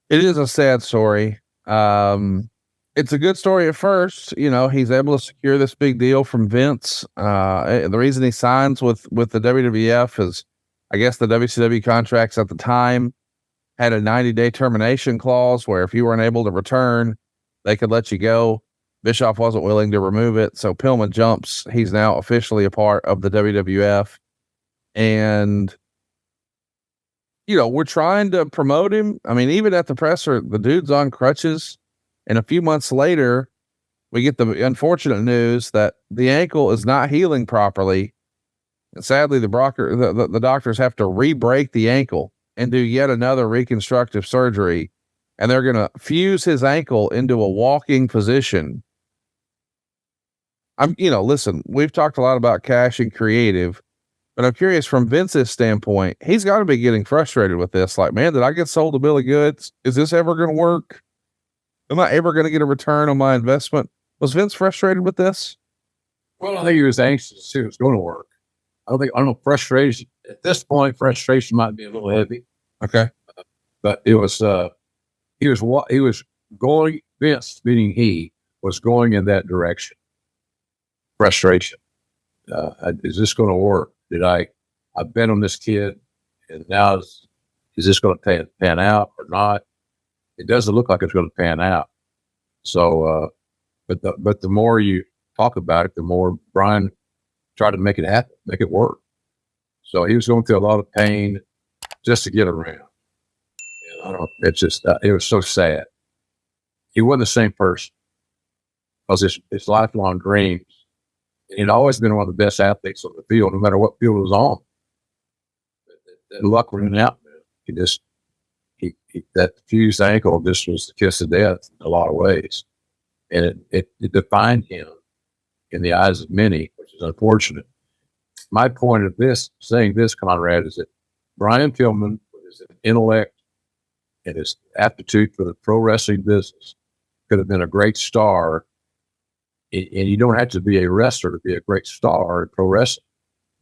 It is a sad story. It's a good story at first. You know, he's able to secure this big deal from Vince. The reason he signs with the WWF is, I guess, the WCW contracts at the time had a 90-day termination clause where if you weren't able to return, they could let you go. Bischoff wasn't willing to remove it, so Pillman jumps. He's now officially a part of the WWF, and we're trying to promote him. I mean, even at the presser, the dude's on crutches. And a few months later, we get the unfortunate news that the ankle is not healing properly. And sadly, the doctors have to re-break the ankle and do yet another reconstructive surgery. And they're going to fuse his ankle into a walking position. Listen, we've talked a lot about cash and creative, but I'm curious from Vince's standpoint, he's got to be getting frustrated with this. Like, man, did I get sold a bill of goods? Is this ever going to work? Am I ever going to get a return on my investment? Was Vince frustrated with this? Well, I think he was anxious to see it was going to work. I don't know, frustration. At this point, frustration might be a little heavy. Okay. But it was, he was going, Vince, meaning he, was going in that direction. Frustration. Is this going to work? I bet on this kid, and now is this going to pan out or not? It doesn't look like it's going to pan out. So, but the more you talk about it, the more Brian tried to make it happen, make it work. So he was going through a lot of pain just to get around. And I don't know. It's just, it was so sad. He wasn't the same person because his lifelong dreams. He'd always been one of the best athletes on the field, no matter what field it was on. That luck ran out, man. That fused ankle just was the kiss of death in a lot of ways. And it defined him in the eyes of many, which is unfortunate. My point of saying this, Conrad, is that Brian Pillman, with his intellect and his aptitude for the pro wrestling business, could have been a great star. And you don't have to be a wrestler to be a great star in pro wrestling.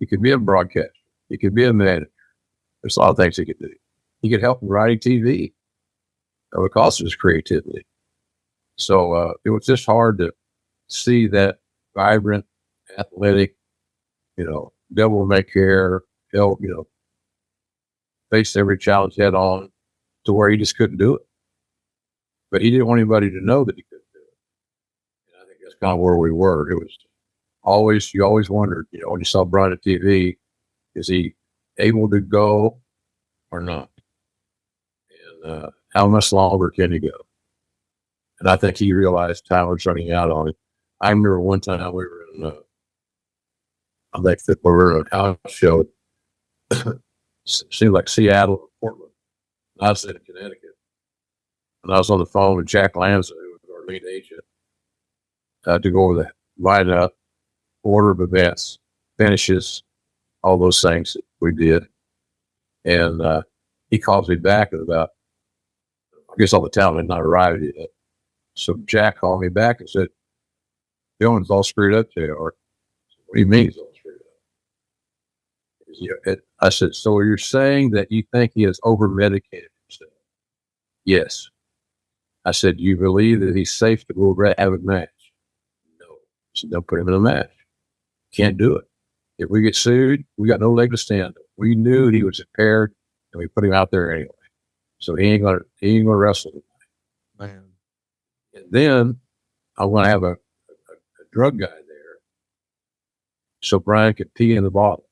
You could be a broadcaster. You could be a manager. There's a lot of things he could do. He could help in writing TV because of his creativity. So it was just hard to see that vibrant, athletic, devil may care, face every challenge head on to where he just couldn't do it. But he didn't want anybody to know that he couldn't do it. And I think that's kind of where we were. It was you always wondered, when you saw Brian on TV, is he able to go or not? And how much longer can he go? And I think he realized time was running out on it. I remember one time we were in, I think that we were in a house show. Seemed like Seattle or Portland. And I was in Connecticut. And I was on the phone with Jack Lanza, who was our lead agent, to go over the lineup, order of events, finishes, all those things that we did. And he calls me back at about, I guess all the talent had not arrived yet. So Jack called me back and said, Dylan's all screwed up, JR. What do you mean he's all screwed up? I said, so you're saying that you think he has over-medicated himself? Yes. I said, do you believe that he's safe to go have a match? No. I said, don't put him in a match. Can't do it. If we get sued, we got no leg to stand on. We knew he was impaired, and we put him out there anyway. So he ain't gonna wrestle tonight. Man. And then I want to have a drug guy there, so Brian could pee in the bottle.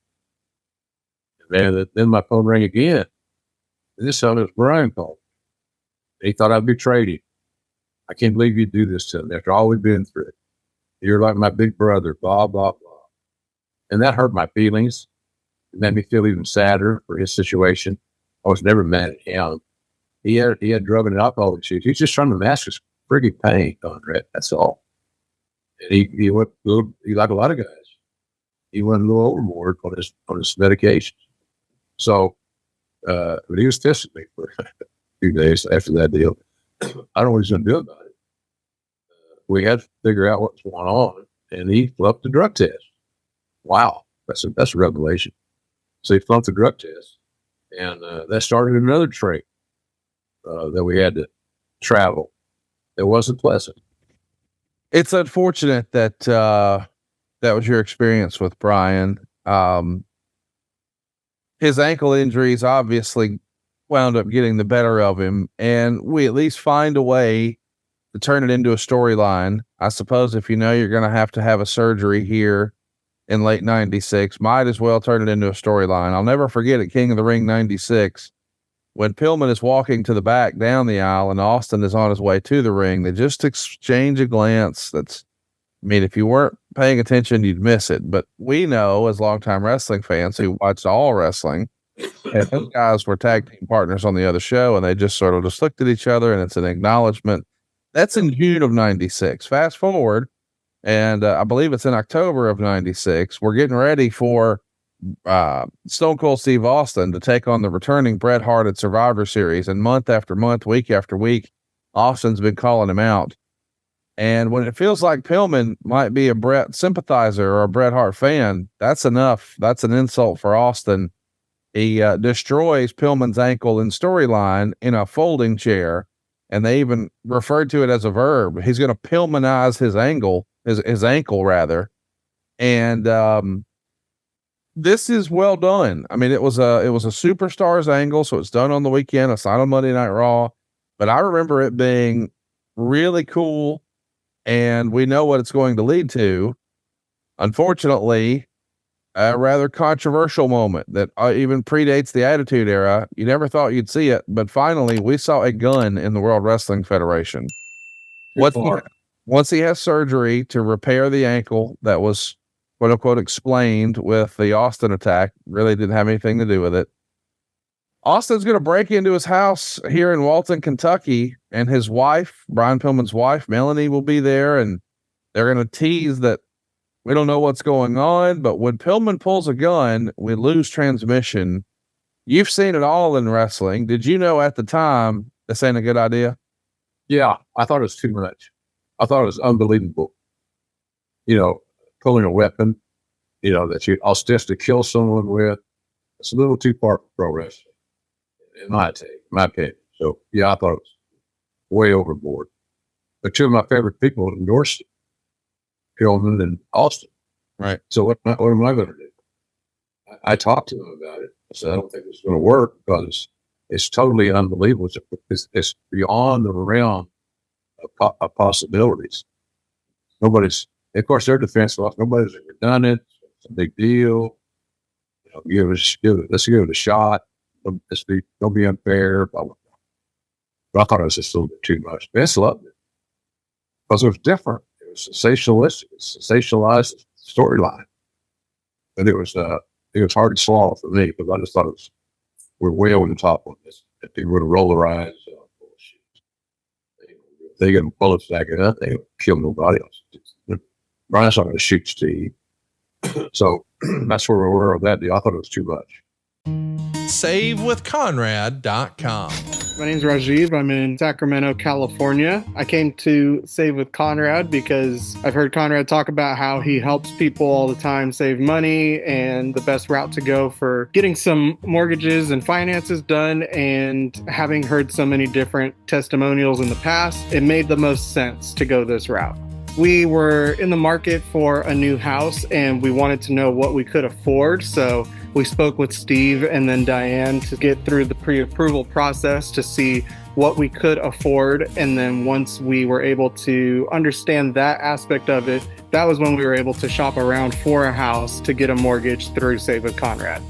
And then my phone rang again. And this time it was Brian called. He thought I betrayed him. I can't believe you do this to him after all we've been through. You're like my big brother, blah, blah, blah. And that hurt my feelings. It made me feel even sadder for his situation. I was never mad at him. He had drug and alcohol issues. He's just trying to mask his frigging pain, Conrad. That's all. And he went like a lot of guys. He went a little overboard on his medications. So, but he was pissed at me for a few days after that deal. I don't know what he's going to do about it. We had to figure out what's going on, and he flunked the drug test. Wow, that's a revelation. So he flunked the drug test, and that started another trait. that we had to travel. It wasn't pleasant. It's unfortunate that that was your experience with Brian. His ankle injuries obviously wound up getting the better of him, and we at least find a way to turn it into a storyline. I suppose if you know you're going to have a surgery here in late 96, might as well turn it into a storyline. I'll never forget at King of the Ring 96, when Pillman is walking to the back down the aisle and Austin is on his way to the ring. They just exchange a glance. If you weren't paying attention, you'd miss it. But we know, as longtime wrestling fans who watched all wrestling, and those guys were tag team partners on the other show, and they just sort of just looked at each other, and it's an acknowledgement. That's in June of 96. Fast forward, and I believe it's in October of 96. We're getting ready for Stone Cold Steve Austin to take on the returning Bret Hart at Survivor Series, and month after month, week after week, Austin's been calling him out. And when it feels like Pillman might be a Bret sympathizer or a Bret Hart fan, that's enough. That's an insult for Austin. He destroys Pillman's ankle in storyline in a folding chair, and they even referred to it as a verb. He's going to Pillmanize his ankle rather. And this is well done. I mean, it was a Superstars angle, so it's done on the weekend. It's not on Monday Night Raw, but I remember it being really cool, and we know what it's going to lead to. Unfortunately, a rather controversial moment that even predates the Attitude Era. You never thought you'd see it, but finally we saw a gun in the World Wrestling Federation. Once he has surgery to repair the ankle that was quote unquote explained with the Austin attack, really didn't have anything to do with it. Austin's going to break into his house here in Walton, Kentucky, and his wife, Brian Pillman's wife, Melanie, will be there, and they're going to tease that we don't know what's going on, but when Pillman pulls a gun, we lose transmission. You've seen it all in wrestling. Did you know at the time this ain't a good idea? Yeah, I thought it was too much. I thought it was unbelievable. Pulling a weapon, that you ostensibly kill someone with. It's a little too far for pro wrestling, in my opinion. So, yeah, I thought it was way overboard. But two of my favorite people endorsed it, Pillman and Austin. Right. So what am I going to do? I talked to them about it. I said, I don't think it's going to work because it's totally unbelievable. It's beyond the realm of possibilities. Of course, their defense was nobody's ever done it. It's a big deal. Let's give it a shot. Don't be unfair. Blah, blah, blah. But I thought it was just a little bit too much. Vince loved it because it was different. It was sensationalistic. It sensationalized storyline, but it was hard to swallow for me because I just thought we're way over the top on this. If they were to roll their eyes, they get bullets back it up, they don't kill nobody else. Brian's not going to shoot Steve. So that's where we were with that deal. I thought it was too much. SaveWithConrad.com. My name's Rajiv. I'm in Sacramento, California. I came to Save with Conrad because I've heard Conrad talk about how he helps people all the time save money and the best route to go for getting some mortgages and finances done. And having heard so many different testimonials in the past, it made the most sense to go this route. We were in the market for a new house and we wanted to know what we could afford. So we spoke with Steve and then Diane to get through the pre-approval process to see what we could afford. And then once we were able to understand that aspect of it, that was when we were able to shop around for a house to get a mortgage through Save with Conrad.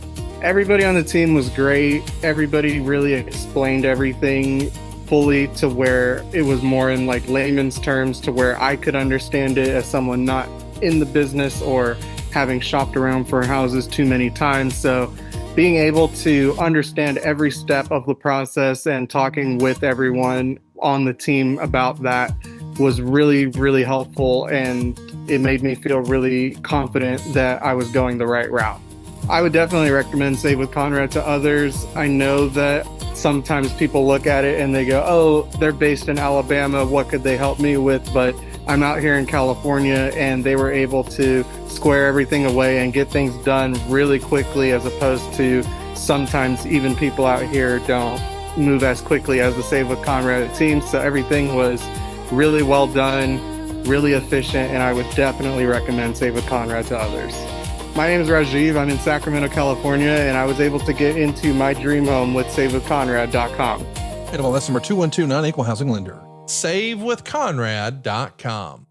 Everybody on the team was great. Everybody really explained everything fully to where it was more in like layman's terms to where I could understand it as someone not in the business or having shopped around for houses too many times. So being able to understand every step of the process and talking with everyone on the team about that was really, really helpful. And it made me feel really confident that I was going the right route. I would definitely recommend Save with Conrad to others. I know that sometimes people look at it and they go, oh, they're based in Alabama. What could they help me with? But I'm out here in California and they were able to square everything away and get things done really quickly as opposed to sometimes even people out here don't. move as quickly as the Save with Conrad team. So everything was really well done, really efficient, and I would definitely recommend Save with Conrad to others. My name is Rajiv. I'm in Sacramento, California, and I was able to get into my dream home with SaveWithConrad.com. NMLS number 212, non-equal housing lender. SaveWithConrad.com.